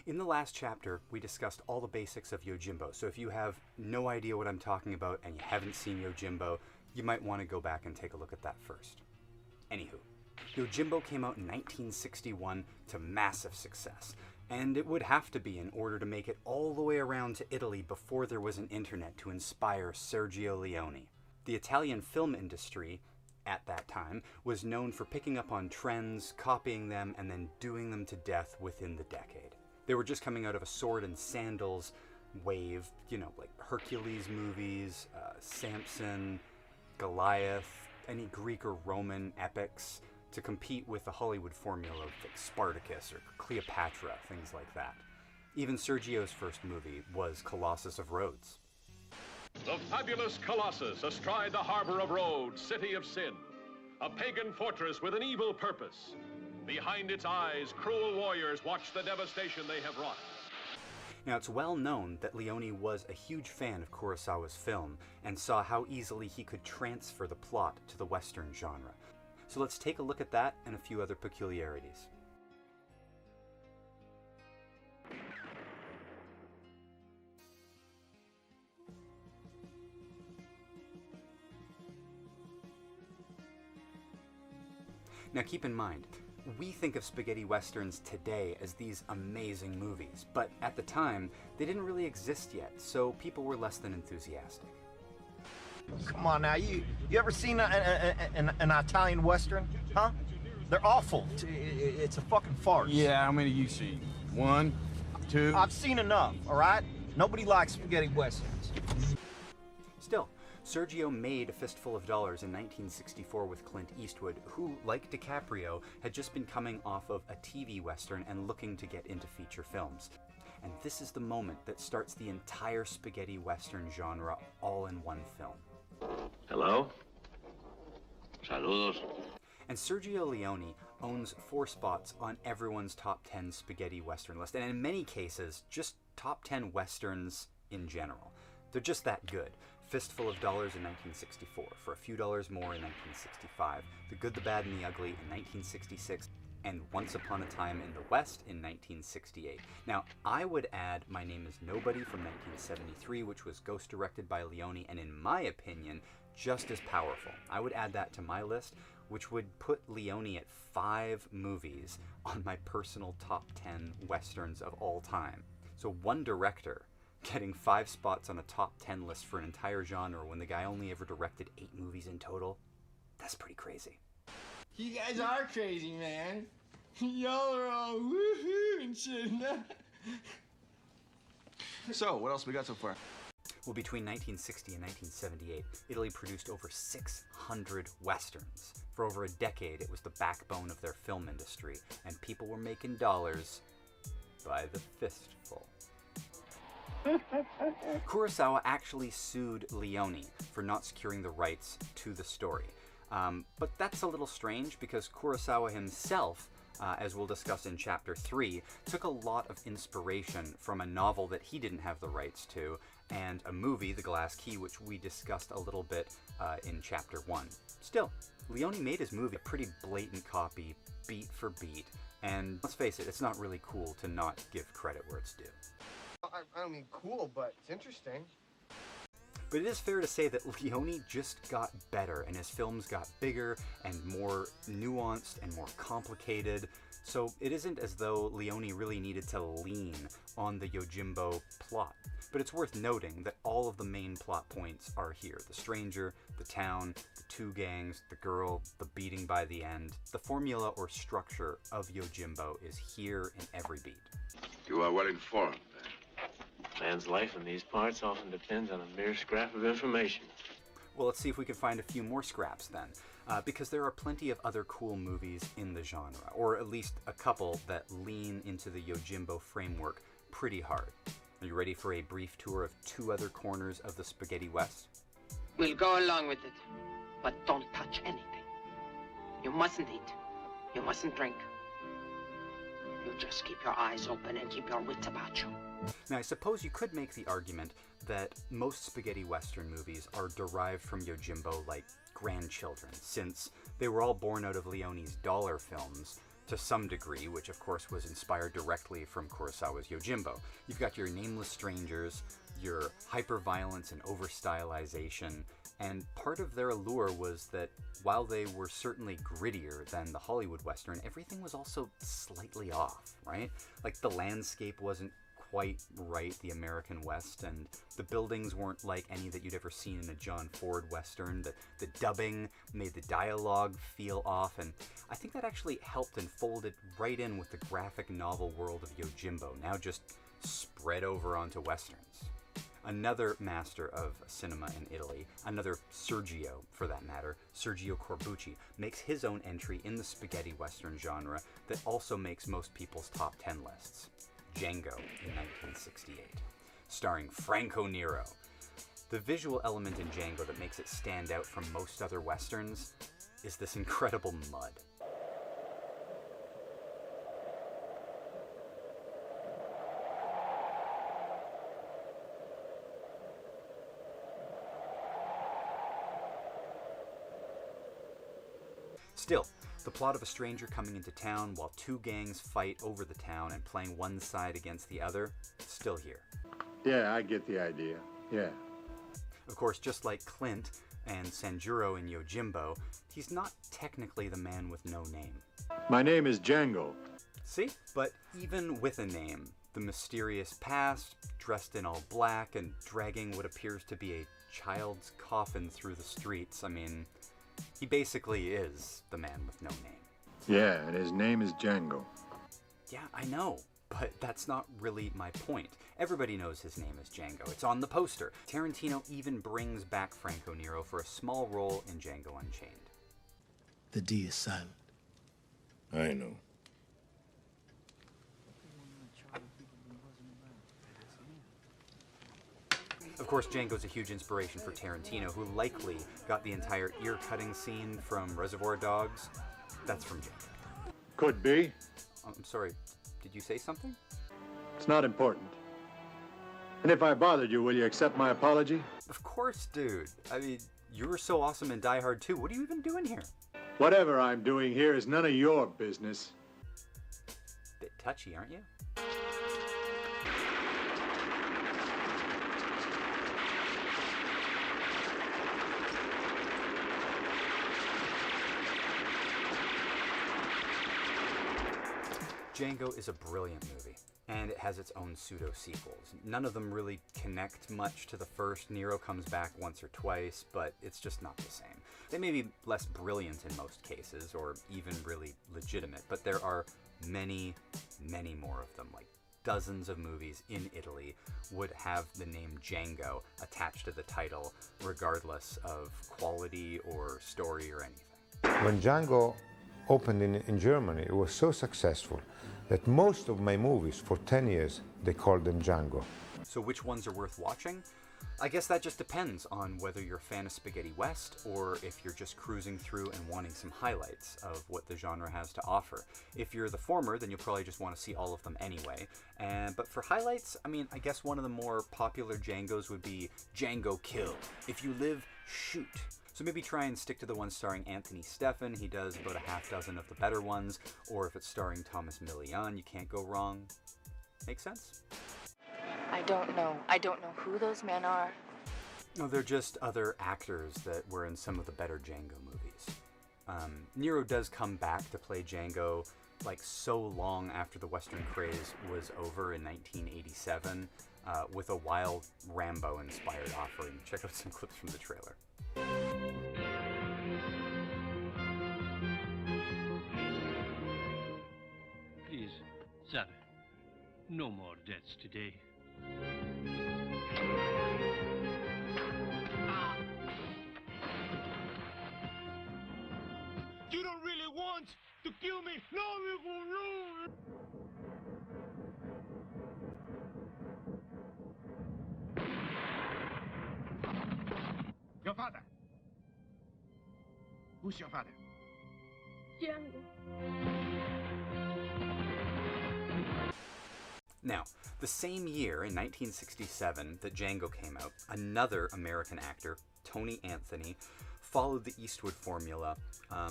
In the last chapter, we discussed all the basics of Yojimbo, so if you have no idea what I'm talking about and you haven't seen Yojimbo, you might want to go back and take a look at that first. Anywho, Yojimbo came out in 1961 to massive success, and it would have to be in order to make it all the way around to Italy before there was an internet to inspire Sergio Leone. The Italian film industry, at that time, was known for picking up on trends, copying them, and then doing them to death within the decade. They were just coming out of a sword and sandals wave, like Hercules movies, Samson, Goliath, any Greek or Roman epics, to compete with the Hollywood formula of like Spartacus or Cleopatra, things like that. Even Sergio's first movie was Colossus of Rhodes. The fabulous Colossus astride the harbor of Rhodes, city of sin, a pagan fortress with an evil purpose. Behind its eyes, cruel warriors watch the devastation they have wrought. Now, it's well known that Leone was a huge fan of Kurosawa's film and saw how easily he could transfer the plot to the Western genre. So let's take a look at that and a few other peculiarities. Now keep in mind, we think of spaghetti westerns today as these amazing movies, but at the time, they didn't really exist yet, so people were less than enthusiastic. Come on now, you ever seen an Italian western? Huh? They're awful. It's a fucking farce. Yeah, how many you seen? One? Two? I've seen enough, all right? Nobody likes spaghetti westerns. Still, Sergio made A Fistful of Dollars in 1964 with Clint Eastwood, who, like DiCaprio, had just been coming off of a TV western and looking to get into feature films. And this is the moment that starts the entire spaghetti western genre all in one film. Hello? Saludos. And Sergio Leone owns 4 spots on everyone's top 10 spaghetti western list, and in many cases, just top 10 westerns in general. They're just that good. Fistful of Dollars in 1964, For a Few Dollars More in 1965, The Good, the Bad, and the Ugly in 1966, and Once Upon a Time in the West in 1968. Now, I would add My Name is Nobody from 1973, which was ghost-directed by Leone, and in my opinion, just as powerful. I would add that to my list, which would put Leone at 5 movies on my personal top 10 westerns of all time. So one director getting 5 spots on a top 10 list for an entire genre when the guy only ever directed 8 movies in total, that's pretty crazy. You guys are crazy, man. Y'all are all woohoo and shit. So, what else we got so far? Well, between 1960 and 1978, Italy produced over 600 westerns. For over a decade, it was the backbone of their film industry, and people were making dollars by the fistful. Kurosawa actually sued Leone for not securing the rights to the story. But that's a little strange because Kurosawa himself, as we'll discuss in Chapter 3, took a lot of inspiration from a novel that he didn't have the rights to, and a movie, The Glass Key, which we discussed a little bit in Chapter 1. Still, Leone made his movie a pretty blatant copy, beat for beat, and let's face it, it's not really cool to not give credit where it's due. I don't mean cool, but it's interesting. But it is fair to say that Leone just got better, and his films got bigger and more nuanced and more complicated. So it isn't as though Leone really needed to lean on the Yojimbo plot. But it's worth noting that all of the main plot points are here. The stranger, the town, the 2 gangs, the girl, the beating by the end. The formula or structure of Yojimbo is here in every beat. You are well informed. Man's life in these parts often depends on a mere scrap of information. Well, let's see if we can find a few more scraps then, because there are plenty of other cool movies in the genre, or at least a couple that lean into the Yojimbo framework pretty hard. Are you ready for a brief tour of 2 other corners of the Spaghetti West? We'll go along with it, but don't touch anything. You mustn't eat. You mustn't drink. You just keep your eyes open and keep your wits about you. Now, I suppose you could make the argument that most spaghetti western movies are derived from Yojimbo like grandchildren, since they were all born out of Leone's dollar films, to some degree, which of course was inspired directly from Kurosawa's Yojimbo. You've got your nameless strangers, your hyper-violence and over-stylization, and part of their allure was that while they were certainly grittier than the Hollywood Western, everything was also slightly off, right? Like the landscape wasn't quite right, the American West, and the buildings weren't like any that you'd ever seen in a John Ford Western. The dubbing made the dialogue feel off, and I think that actually helped and folded right in with the graphic novel world of Yojimbo, now just spread over onto Westerns. Another master of cinema in Italy, another Sergio for that matter, Sergio Corbucci, makes his own entry in the spaghetti Western genre that also makes most people's top 10 lists. Django in 1968, starring Franco Nero. The visual element in Django that makes it stand out from most other Westerns is this incredible mud. Still, the plot of a stranger coming into town while two gangs fight over the town and playing one side against the other, still here. Yeah, I get the idea. Yeah. Of course, just like Clint and Sanjuro in Yojimbo, he's not technically the man with no name. My name is Django. See? But even with a name, the mysterious past, dressed in all black and dragging what appears to be a child's coffin through the streets, I mean, he basically is the man with no name. Yeah, and his name is Django. Yeah, I know, but that's not really my point. Everybody knows his name is Django. It's on the poster. Tarantino even brings back Franco Nero for a small role in Django Unchained. The D is silent. I know. Of course, Django's a huge inspiration for Tarantino, who likely got the entire ear-cutting scene from Reservoir Dogs. That's from Django. Could be. I'm sorry, did you say something? It's not important. And if I bothered you, will you accept my apology? Of course, dude. I mean, you were so awesome in Die Hard 2. What are you even doing here? Whatever I'm doing here is none of your business. Bit touchy, aren't you? Django is a brilliant movie, and it has its own pseudo-sequels. None of them really connect much to the first. Nero comes back once or twice, but it's just not the same. They may be less brilliant in most cases, or even really legitimate, but there are many, many more of them. Like dozens of movies in Italy would have the name Django attached to the title, regardless of quality or story or anything. When Django opened in Germany, it was so successful that most of my movies for 10 years, they called them Django. So which ones are worth watching? I guess that just depends on whether you're a fan of Spaghetti West or if you're just cruising through and wanting some highlights of what the genre has to offer. If you're the former, then you'll probably just want to see all of them anyway. But for highlights, I mean, I guess one of the more popular Djangos would be Django Kill. If you live, shoot. So maybe try and stick to the one starring Anthony Stephan. He does about a half dozen of the better ones. Or if it's starring Thomas Milian, you can't go wrong. Make sense? I don't know. I don't know who those men are. No, they're just other actors that were in some of the better Django movies. Nero does come back to play Django like so long after the Western craze was over in 1987 with a wild Rambo-inspired offering. Check out some clips from the trailer. Please, sir, no more debts today. You don't really want to kill me. No, no. Your father. Who's your father? Django. Now, the same year, in 1967, that Django came out, another American actor, Tony Anthony, followed the Eastwood formula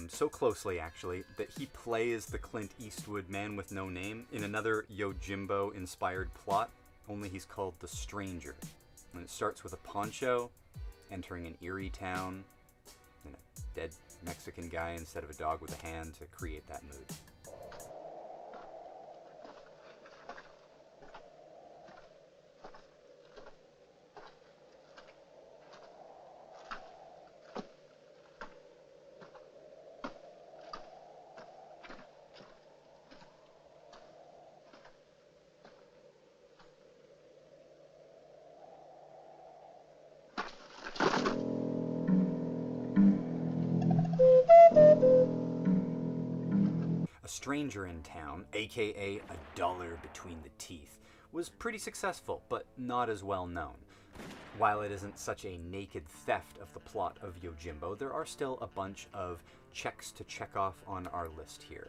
so closely, actually, that he plays the Clint Eastwood Man with No Name in another Yojimbo-inspired plot, only he's called The Stranger. And it starts with a poncho entering an eerie town and a dead Mexican guy instead of a dog with a hand to create that mood. A Stranger in Town, aka A Dollar Between the Teeth, was pretty successful, but not as well known. While it isn't such a naked theft of the plot of Yojimbo, there are still a bunch of checks to check off on our list here.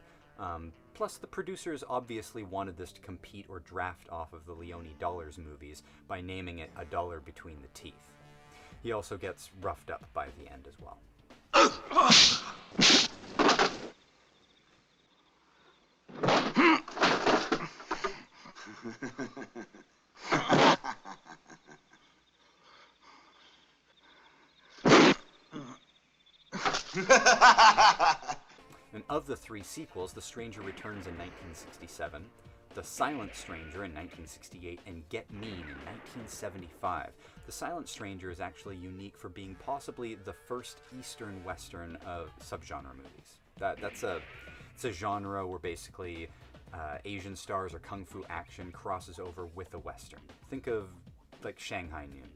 Plus, the producers obviously wanted this to compete or draft off of the Leone Dollars movies by naming it A Dollar Between the Teeth. He also gets roughed up by the end as well. And of the three sequels, The Stranger returns in 1967, The Silent Stranger in 1968, and Get Mean in 1975. The Silent Stranger is actually unique for being possibly the first Eastern Western of subgenre movies. It's a genre where basically Asian stars or kung fu action crosses over with a Western. Think of like Shanghai Noon.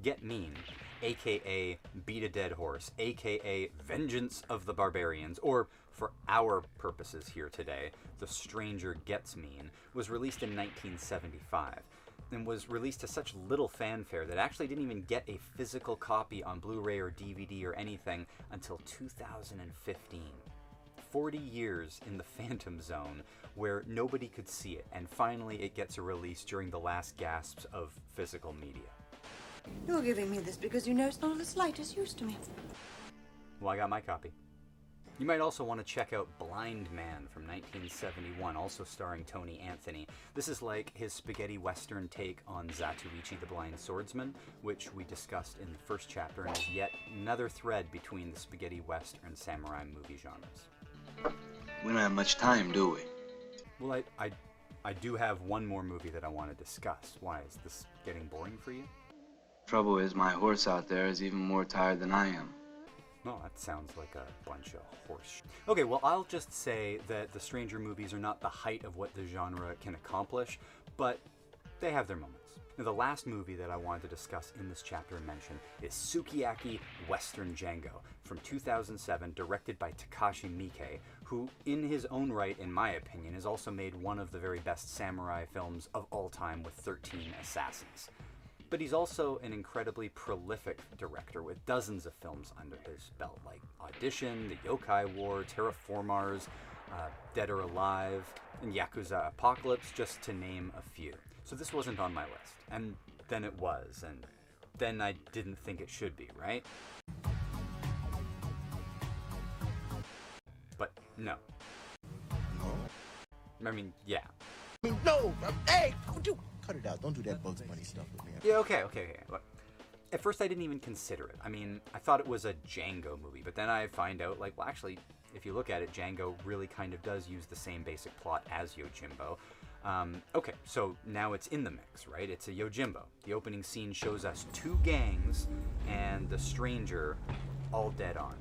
Get Mean, aka Beat a Dead Horse, aka Vengeance of the Barbarians, or for our purposes here today, The Stranger Gets Mean, was released in 1975 and was released to such little fanfare that it actually didn't even get a physical copy on Blu-ray or DVD or anything until 2015. 40 years in the Phantom Zone where nobody could see it, and finally it gets a release during the last gasps of physical media. You're giving me this because you know it's not of the slightest use to me. Well, I got my copy. You might also want to check out Blind Man from 1971, also starring Tony Anthony. This is like his spaghetti western take on Zatoichi the Blind Swordsman, which we discussed in the first chapter, and is yet another thread between the spaghetti western and samurai movie genres. We don't have much time, do we? Well, I do have one more movie that I want to discuss. Why, is this getting boring for you? Trouble is, my horse out there is even more tired than I am. Well, that sounds like a bunch of horse. Okay, well, I'll just say that the Stranger movies are not the height of what the genre can accomplish, but they have their moments. Now, the last movie that I wanted to discuss in this chapter and mention is Sukiyaki Western Django from 2007, directed by Takashi Miike, who, in his own right, in my opinion, has also made one of the very best samurai films of all time with 13 Assassins. But he's also an incredibly prolific director with dozens of films under his belt, like Audition, The Yokai War, Terraformars, Dead or Alive, and Yakuza Apocalypse, just to name a few. So this wasn't on my list, and then it was, and then I didn't think it should be, right? But no. I mean, yeah. No! Hey! Cut it out. Don't do that Bugs Bunny stuff with me. Yeah, okay. Look, at first I didn't even consider it. I mean, I thought it was a Django movie, but then I find out, like, well, actually, if you look at it, Django really kind of does use the same basic plot as Yojimbo. Okay, so now it's in the mix, right? It's a Yojimbo. The opening scene shows us two gangs and the stranger all dead on.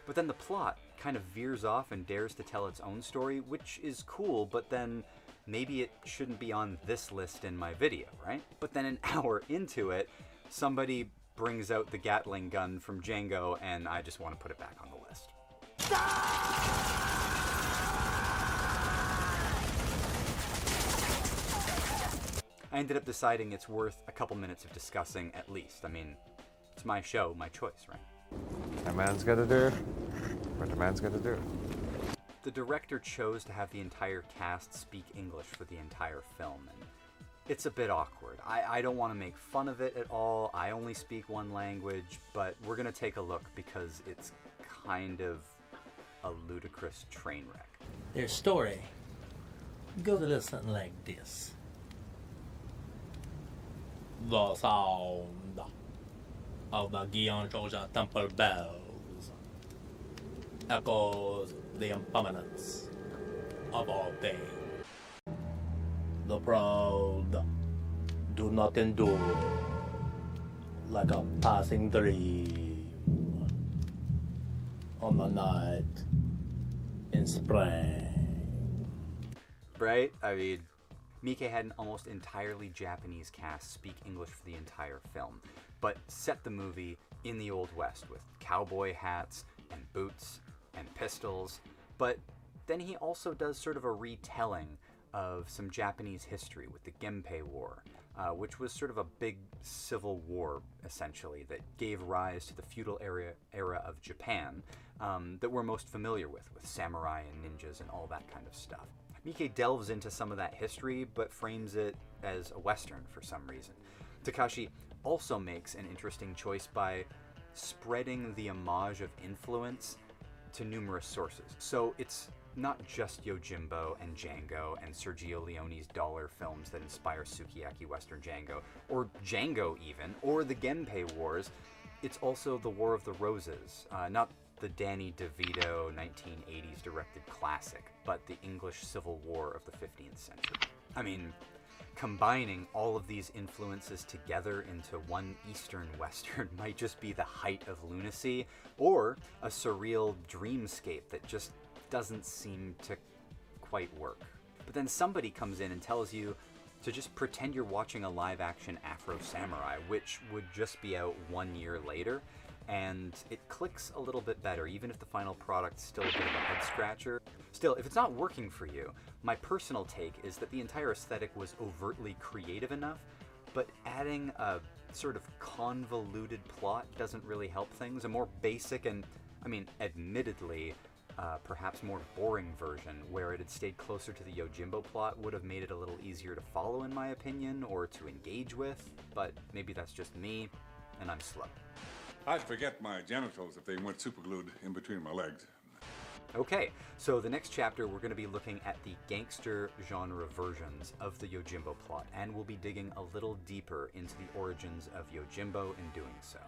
But then the plot kind of veers off and dares to tell its own story, which is cool, but then maybe it shouldn't be on this list in my video, right? But then an hour into it, somebody brings out the Gatling gun from Django, and I just want to put it back on the list. I ended up deciding it's worth a couple minutes of discussing at least. I mean, it's my show, my choice, right? A man's gotta do what a man's gotta do. The director chose to have the entire cast speak English for the entire film, and it's a bit awkward. I don't want to make fun of it at all. I only speak one language, but we're going to take a look because it's kind of a ludicrous train wreck. Their story goes a little something like this. The sound of the Gyeongchoja temple bells echoes the impermanence of all things. The proud do not endure like a passing dream on the night in spring. Right? I mean, Miike had an almost entirely Japanese cast speak English for the entire film, but set the movie in the Old West with cowboy hats and boots and pistols. But then he also does sort of a retelling of some Japanese history with the Genpei War, which was sort of a big civil war, essentially, that gave rise to the feudal era of Japan that we're most familiar with samurai and ninjas and all that kind of stuff. Miike delves into some of that history, but frames it as a Western for some reason. Takashi also makes an interesting choice by spreading the homage of influence to numerous sources. So it's not just Yojimbo and Django and Sergio Leone's dollar films that inspire Sukiyaki Western Django, or Django even, or the Genpei Wars. It's also the War of the Roses, not the Danny DeVito 1980s directed classic, but the English Civil War of the 15th century. I mean, combining all of these influences together into one Eastern Western might just be the height of lunacy, or a surreal dreamscape that just doesn't seem to quite work. But then somebody comes in and tells you to just pretend you're watching a live-action Afro Samurai, which would just be out 1 year later, and it clicks a little bit better, even if the final product's still a bit of a head-scratcher. Still, if it's not working for you, my personal take is that the entire aesthetic was overtly creative enough, but adding a sort of convoluted plot doesn't really help things. A more basic and, I mean, admittedly, perhaps more boring version where it had stayed closer to the Yojimbo plot would have made it a little easier to follow, in my opinion, or to engage with, but maybe that's just me, and I'm slow. I'd forget my genitals if they weren't superglued in between my legs. Okay, so the next chapter we're going to be looking at the gangster genre versions of the Yojimbo plot, and we'll be digging a little deeper into the origins of Yojimbo in doing so.